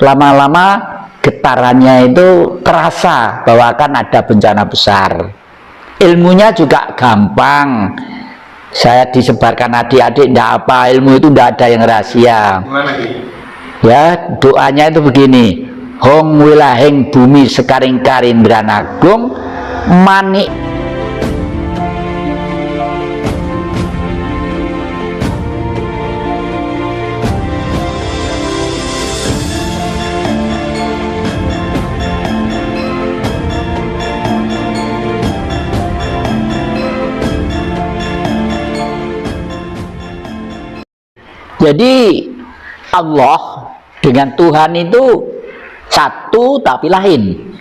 lama-lama getarannya itu terasa bahwa akan ada bencana besar. Ilmunya juga gampang, saya disebarkan adik-adik, tidak apa, ilmu itu tidak ada yang rahasia. Ya, doanya itu begini: hong wilahing bumi sekaring karindran agung manik. Jadi Allah dengan Tuhan itu satu tapi lain.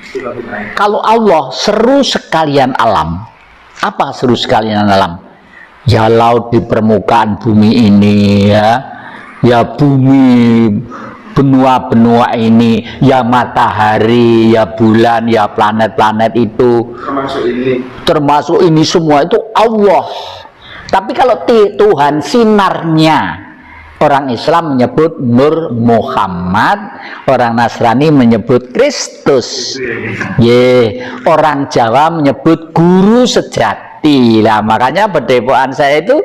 Kalau Allah seru sekalian alam. Apa seru sekalian alam? Ya laut di permukaan bumi ini, ya bumi, benua-benua ini, ya matahari, ya bulan, ya planet-planet itu, termasuk ini semua itu Allah. Tapi kalau Tuhan sinarnya, orang Islam menyebut Nur Muhammad, orang Nasrani menyebut Kristus, orang Jawa menyebut guru sejati. Lah makanya berdepokan saya itu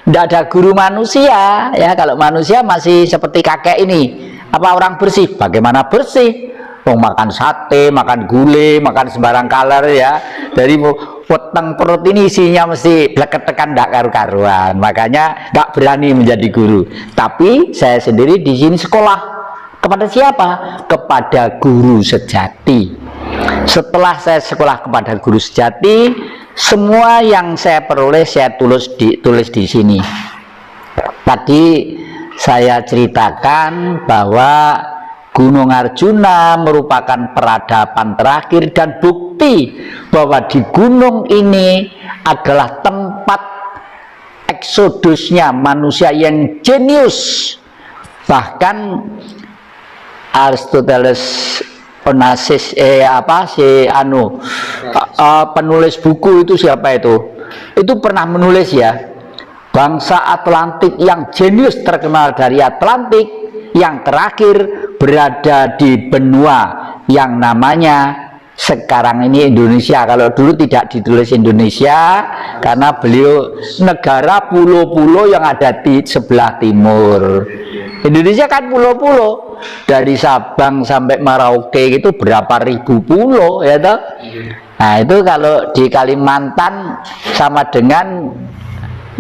tidak ada guru manusia, ya. Kalau manusia masih seperti kakek ini, apa orang bersih? Bagaimana bersih? Makan sate, makan gulai, makan sembarang color, ya. Dari weteng perut ini isinya mesti bleketekan tidak karu-karuan. Makanya nggak berani menjadi guru. Tapi saya sendiri di sini sekolah kepada siapa? Kepada guru sejati. Setelah saya sekolah kepada guru sejati, semua yang saya peroleh saya tulis di sini. Tadi saya ceritakan bahwa Gunung Arjuna merupakan peradaban terakhir dan bukti bahwa di gunung ini adalah tempat eksodusnya manusia yang jenius. Bahkan Aristoteles Onassis penulis buku itu siapa itu? Itu pernah menulis, ya, bangsa Atlantik yang jenius terkenal dari Atlantik yang terakhir berada di benua yang namanya sekarang ini Indonesia. Kalau dulu tidak ditulis Indonesia karena beliau negara pulau-pulau yang ada di sebelah timur. Indonesia kan pulau-pulau, dari Sabang sampai Merauke itu berapa ribu pulau, ya toh? Nah itu kalau di Kalimantan sama dengan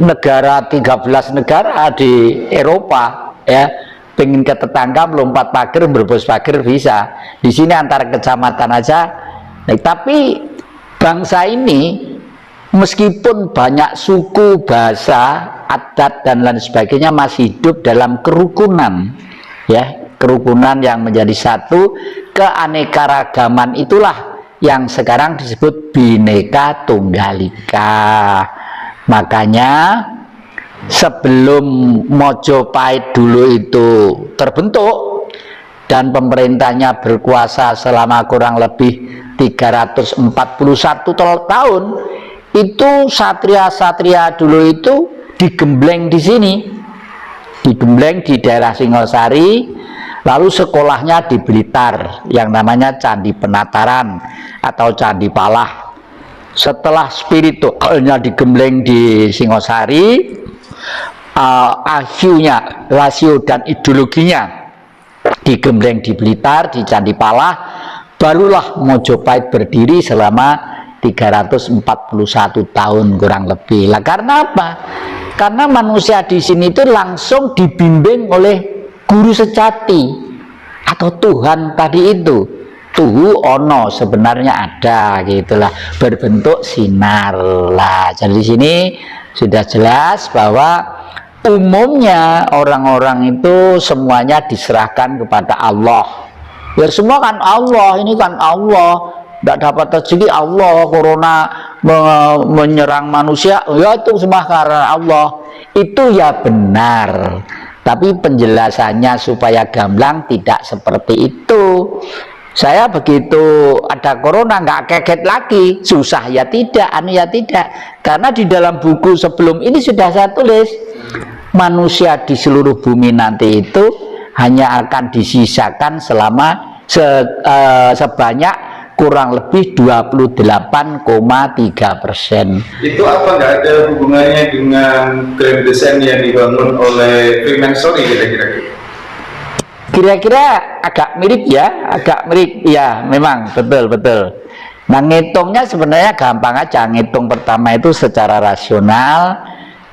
negara 13 negara di Eropa, ya. Pengen ke tetangga melompat pagar, berbos pagar bisa. Di sini antar kecamatan aja. Nah, tapi bangsa ini meskipun banyak suku, bahasa, adat dan lain sebagainya masih hidup dalam kerukunan, ya, kerukunan yang menjadi satu. Keanekaragaman itulah yang sekarang disebut Bhinneka Tunggal Ika. Makanya sebelum Mojopahit dulu itu terbentuk dan pemerintahnya berkuasa selama kurang lebih 341 tahun, itu satria-satria dulu itu digembleng di sini, digembleng di daerah Singosari, lalu sekolahnya di Blitar yang namanya Candi Penataran atau Candi Palah. Setelah spiritualnya digembleng di Singosari, IQ-nya, rasio dan ideologinya digembleng di Blitar, di Candi Palah, barulah Mojopahit berdiri selama 341 tahun kurang lebih. Lah karena apa? Karena manusia di sini itu langsung dibimbing oleh guru sejati atau Tuhan tadi itu. Tuhu ono sebenarnya ada, gitulah, berbentuk sinar. Lah jadi di sini sudah jelas bahwa umumnya orang-orang itu semuanya diserahkan kepada Allah. Ya semua kan Allah, ini kan Allah, tidak dapat rezeki Allah, corona menyerang manusia, ya itu semua karena Allah. Itu ya benar, tapi penjelasannya supaya gamblang tidak seperti itu. Saya begitu ada corona nggak kaget lagi, susah ya tidak, anu ya tidak, karena di dalam buku sebelum ini sudah saya tulis, manusia di seluruh bumi nanti itu hanya akan disisakan selama sebanyak kurang lebih 28,3%. Itu apa nggak ada hubungannya dengan grand design yang dibangun oleh Freemasonry kira-kira? Kira-kira agak mirip ya, memang betul. Nah, ngitungnya sebenarnya gampang aja. Ngitung pertama itu secara rasional.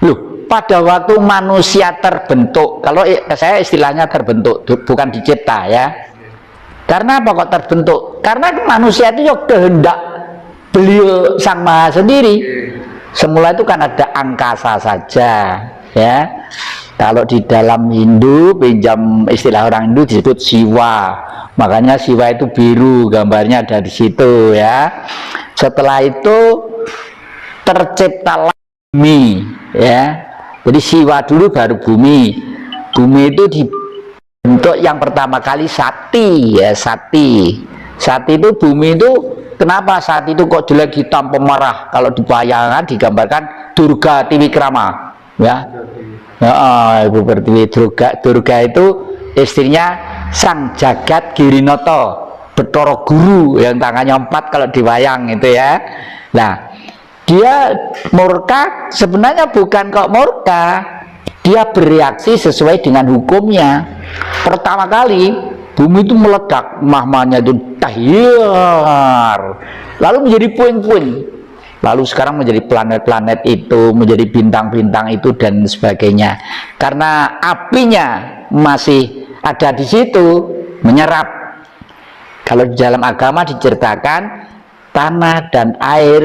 Loh, pada waktu manusia terbentuk, kalau saya istilahnya terbentuk, bukan dicipta ya. Karena apa kok terbentuk? Karena manusia itu ya kehendak beliau Sang Maha sendiri. Semula itu kan ada angkasa saja ya. Kalau di dalam Hindu, pinjam istilah orang Hindu disebut Siwa. Makanya Siwa itu biru, gambarnya ada di situ ya. Setelah itu terciptalah bumi ya. Jadi Siwa dulu baru bumi. Bumi itu dibentuk yang pertama kali Sati ya, Sati. Sati itu bumi itu, kenapa Sati itu kok jelek, hitam, pemarah? Kalau dibayangkan, digambarkan Durga Tiwikrama ya. Ibu Pertiwi. Durga itu istrinya Sang Jagat Girinoto, Betara Guru yang tangannya 4 kalau diwayang itu ya. Nah, dia murka sebenarnya bukan kok murka, dia bereaksi sesuai dengan hukumnya. Pertama kali bumi itu meledak, magmanya itu tahyar, lalu menjadi puing-puing. Lalu sekarang menjadi planet-planet itu, menjadi bintang-bintang itu dan sebagainya. Karena apinya masih ada di situ, menyerap. Kalau di dalam agama diceritakan tanah dan air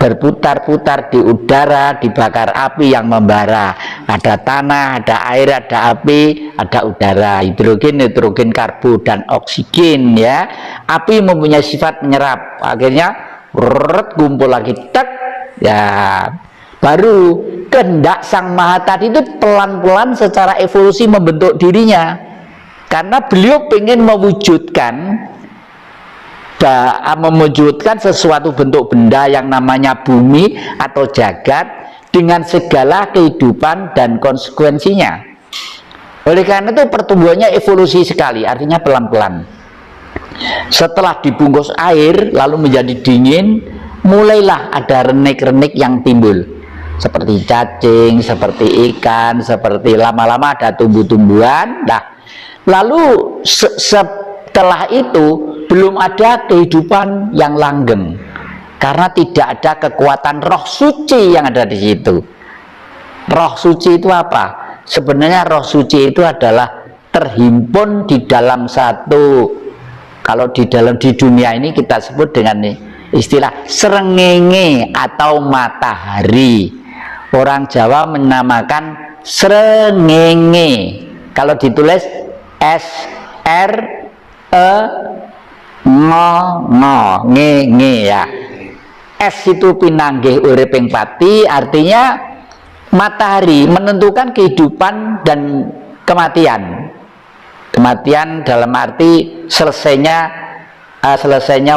berputar-putar di udara, dibakar api yang membara. Ada tanah, ada air, ada api, ada udara, hidrogen, nitrogen, karbo dan oksigen ya. Api mempunyai sifat menyerap. Akhirnya kumpul lagi tek ya, baru kehendak Sang Maha tadi itu pelan-pelan secara evolusi membentuk dirinya, karena beliau ingin mewujudkan sesuatu bentuk benda yang namanya bumi atau jagat dengan segala kehidupan dan konsekuensinya. Oleh karena itu pertumbuhannya evolusi sekali, artinya pelan-pelan. Setelah dibungkus air lalu menjadi dingin, mulailah ada renik-renik yang timbul, seperti cacing, seperti ikan, seperti lama-lama ada tumbuh-tumbuhan. Nah, lalu setelah itu belum ada kehidupan yang langgeng, karena tidak ada kekuatan roh suci yang ada di situ. Roh suci itu apa? Sebenarnya roh suci itu adalah terhimpun di dalam satu, kalau di dunia ini kita sebut dengan istilah srengenge atau matahari. Orang Jawa menamakan srengenge. Kalau ditulis S R E nge ya. S itu pinanggih uriping pati, artinya matahari menentukan kehidupan dan kematian. Kematian dalam arti selesainya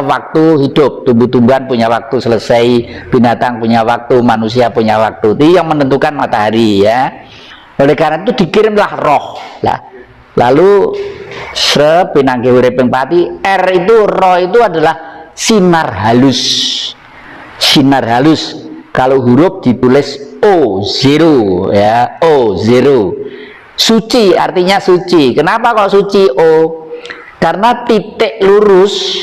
waktu hidup. Tumbuh-tumbuhan punya waktu selesai, binatang punya waktu, manusia punya waktu. Itu yang menentukan matahari ya. Oleh karena itu dikirimlah roh lah. Lalu pinanggih uriping pati, R itu roh itu adalah sinar halus. Sinar halus. Kalau huruf ditulis O0 ya, O0. Suci artinya suci. Kenapa kok suci? Karena titik lurus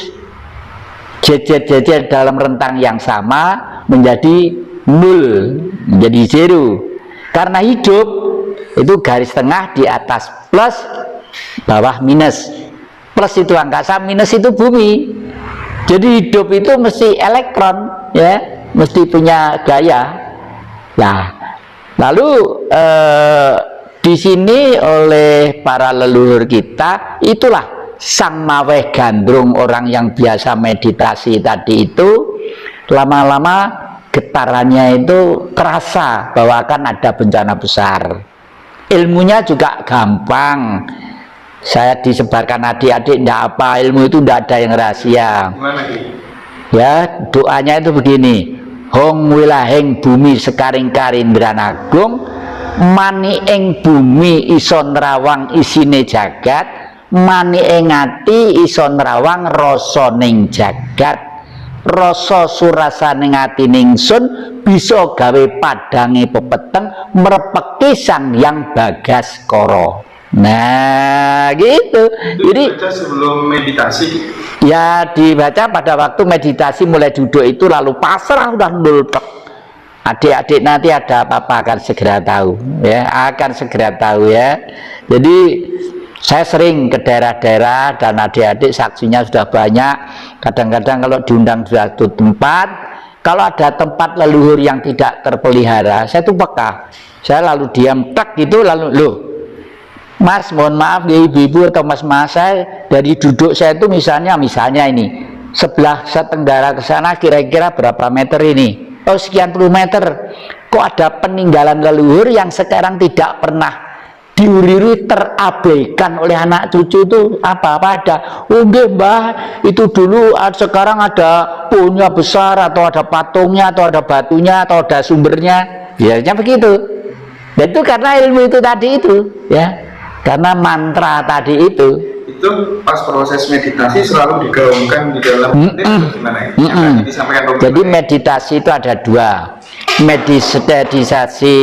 jejer-jejer dalam rentang yang sama menjadi 0, menjadi 0. Karena hidup itu garis tengah di atas plus, bawah minus. Plus itu angkasa, minus itu bumi. Jadi hidup itu mesti elektron ya, mesti punya gaya. Nah, lalu di sini oleh para leluhur kita, itulah Sang Maweh Gandrung, orang yang biasa meditasi tadi itu, lama-lama getarannya itu terasa bahwa akan ada bencana besar. Ilmunya juga gampang, saya disebarkan adik-adik, tidak apa, ilmu itu tidak ada yang rahasia ya. Doanya itu begini: Hong wilahing bumi sekaring karindran agung, mani ing bumi iso nrawang isine jagat, mani ing ati iso nrawang rasaning jagat. Rasa surasaning atine ingsun bisa gawe padange pepeteng mrepeki Sang Hyang Bagaskara. Nah, gitu. Jadi dibaca sebelum meditasi. ya dibaca pada waktu meditasi mulai duduk itu, lalu pasrah udah nul. Adik-adik nanti ada apa-apa akan segera tahu ya, akan segera tahu ya. Jadi saya sering ke daerah-daerah dan adik-adik saksinya sudah banyak. Kadang-kadang kalau diundang di suatu tempat, kalau ada tempat leluhur yang tidak terpelihara, saya tuh peka. Saya lalu diam tak gitu, lalu loh, Mas, mohon maaf ya ibu-ibu atau mas-mas, saya dari duduk saya itu misalnya ini sebelah tenggara ke sana kira-kira berapa meter ini? Oh, sekian puluh meter. Kok ada peninggalan leluhur yang sekarang tidak pernah diuriri, terabaikan oleh anak cucu itu apa-apa ada? Oh nggih Mbah, itu dulu sekarang ada pohonnya besar atau ada patungnya atau ada batunya atau ada sumbernya. Biasanya begitu. Dan itu karena ilmu itu tadi itu ya. Karena mantra tadi itu pas proses meditasi selalu digaungkan di dalam gimana ya? Yang disampaikan Jadi meditasi itu ada dua, meditasi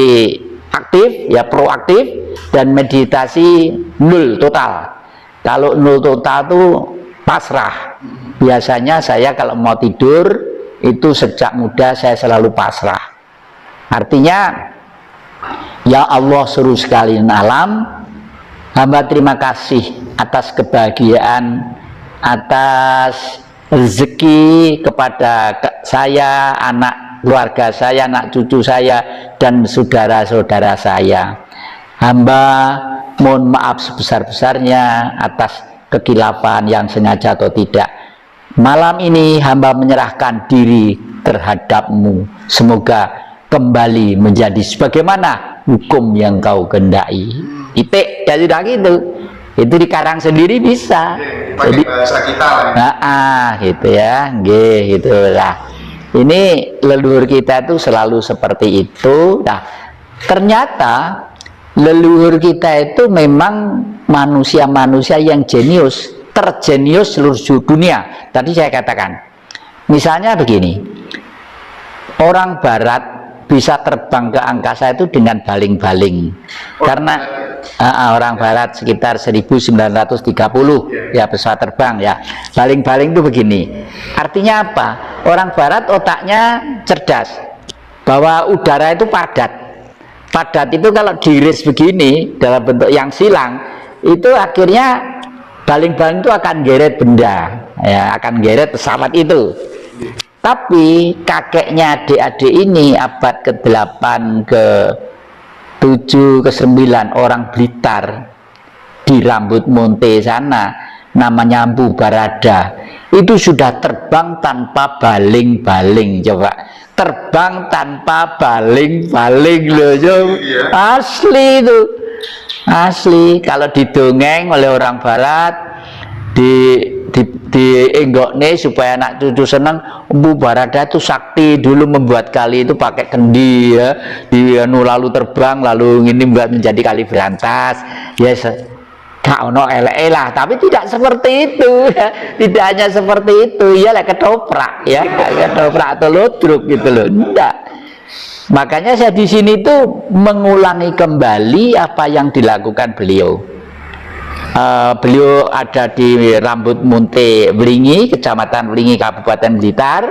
aktif ya, proaktif, dan meditasi nul total. Kalau nul total itu pasrah. Biasanya saya kalau mau tidur itu sejak muda saya selalu pasrah. Artinya ya Allah seluruh sekalian alam, hamba terima kasih atas kebahagiaan, atas rezeki kepada saya, anak keluarga saya, anak cucu saya, dan saudara-saudara saya. Hamba mohon maaf sebesar-besarnya atas kekilapan yang sengaja atau tidak. Malam ini hamba menyerahkan diri terhadapmu. Semoga kembali menjadi sebagaimana hukum yang kau kehendaki. Titik, ya sudah gitu. Itu dikarang sendiri bisa. Pakai bahasa kita lah. Gitu ya, gitu lah. Ini leluhur kita itu selalu seperti itu. Nah, ternyata leluhur kita itu memang manusia-manusia yang jenius, terjenius seluruh dunia. Tadi saya katakan, misalnya begini, orang Barat bisa terbang ke angkasa itu dengan baling-baling, karena orang Barat sekitar 1930 ya pesawat terbang ya. Baling-baling itu begini, artinya apa? Orang Barat otaknya cerdas, bahwa udara itu padat. Padat itu kalau diiris begini dalam bentuk yang silang, itu akhirnya baling-baling itu akan geret benda ya, akan geret pesawat itu. Tapi kakeknya adik-adik ini abad ke-8, ke-7, ke-9 orang Blitar di Rambut Monte sana, namanya Mpu Barada, itu sudah terbang tanpa baling-baling. Coba terbang tanpa baling-baling loh, asli itu, asli. Kalau didongeng oleh orang Barat, di enggokne supaya anak cucu senang, Mpu Barada itu sakti, dulu membuat kali itu pakai kendi ya, lalu terbang, lalu ini buat menjadi kali berantas ya. Gak ono lah, tapi tidak seperti itu ya. Tidak hanya seperti itu ya, lah ketoprak ya, ketoprak atau ludruk gitu loh, enggak. Makanya saya di sini tuh mengulangi kembali apa yang dilakukan beliau. Beliau ada di Rambut Monte Wlingi, Kecamatan Wlingi, Kabupaten Blitar.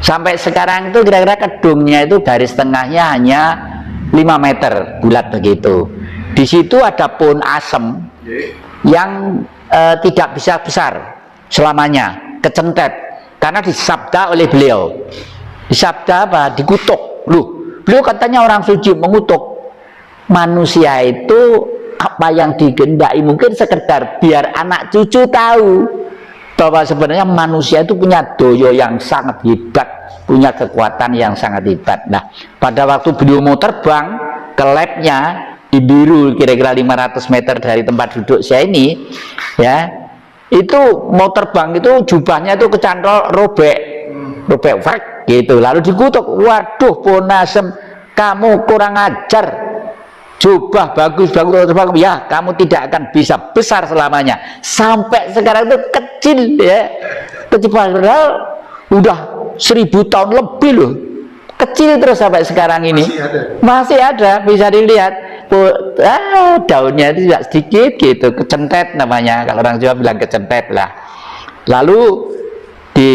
Sampai sekarang itu kira-kira kedungnya itu garis tengahnya hanya 5 meter bulat begitu. Di situ ada pohon asem yang tidak bisa besar selamanya, kecentet, karena disabda oleh beliau. Disabda apa? Dikutuk. Loh, beliau katanya orang suci mengutuk manusia itu. Apa yang digendai mungkin sekedar biar anak cucu tahu bahwa sebenarnya manusia itu punya doyo yang sangat hebat, punya kekuatan yang sangat hebat. Nah, pada waktu beliau mau terbang ke labnya di Biru, kira-kira 500 meter dari tempat duduk saya ini ya, itu mau terbang itu jubahnya itu kecantol robek gitu, lalu dikutuk, waduh Ponasem, kamu kurang ajar, jubah bagus, ya kamu tidak akan bisa besar selamanya. Sampai sekarang itu kecil ya, kecil padahal udah 1000 tahun lebih loh, kecil terus sampai sekarang ini masih ada bisa dilihat. Daunnya itu tidak sedikit gitu, kecentet namanya, kalau orang Jawa bilang kecentet lah. Lalu di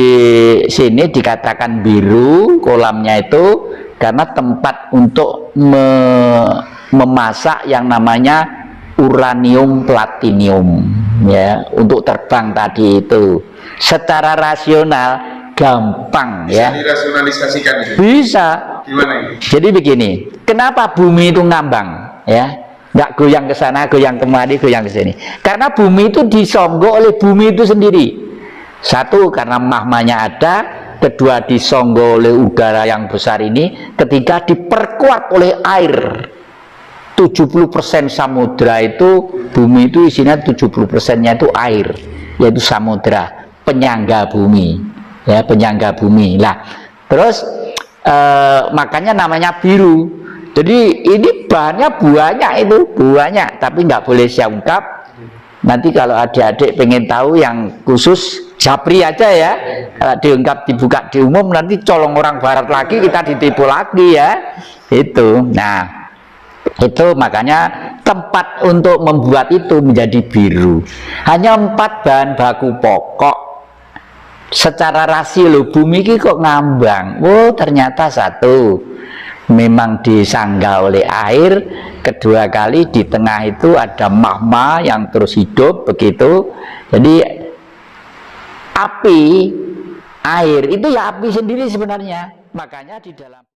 sini dikatakan biru kolamnya itu karena tempat untuk memasak yang namanya uranium platinium ya, untuk terbang tadi itu. Secara rasional gampang ya, dirasionalisasikan itu. Bisa. Gimana ini? Jadi begini, kenapa bumi itu ngambang ya, nggak goyang ke sana, goyang kemari, goyang ke sini? Karena bumi itu disonggok oleh bumi itu sendiri. Satu, karena magmanya ada. Kedua, disonggok oleh udara yang besar ini. Ketiga, diperkuat oleh air. 70% samudra itu, bumi itu isinya 70%-nya itu air, yaitu samudra, penyangga bumi ya, penyangga bumi lah. Terus makanya namanya biru. Jadi ini bahannya banyak, itu banyak, tapi nggak boleh saya ungkap. Nanti kalau adik-adik pengen tahu yang khusus japri aja ya, kalau diungkap dibuka di umum nanti colong orang barat lagi, kita ditipu lagi ya itu. Nah itu makanya tempat untuk membuat itu menjadi biru. Hanya 4 bahan baku pokok. Secara rasio loh, bumi ini kok ngambang. Oh ternyata satu, memang disangga oleh air. Kedua kali di tengah itu ada magma yang terus hidup begitu. Jadi api, air itu ya api sendiri sebenarnya. Makanya di dalam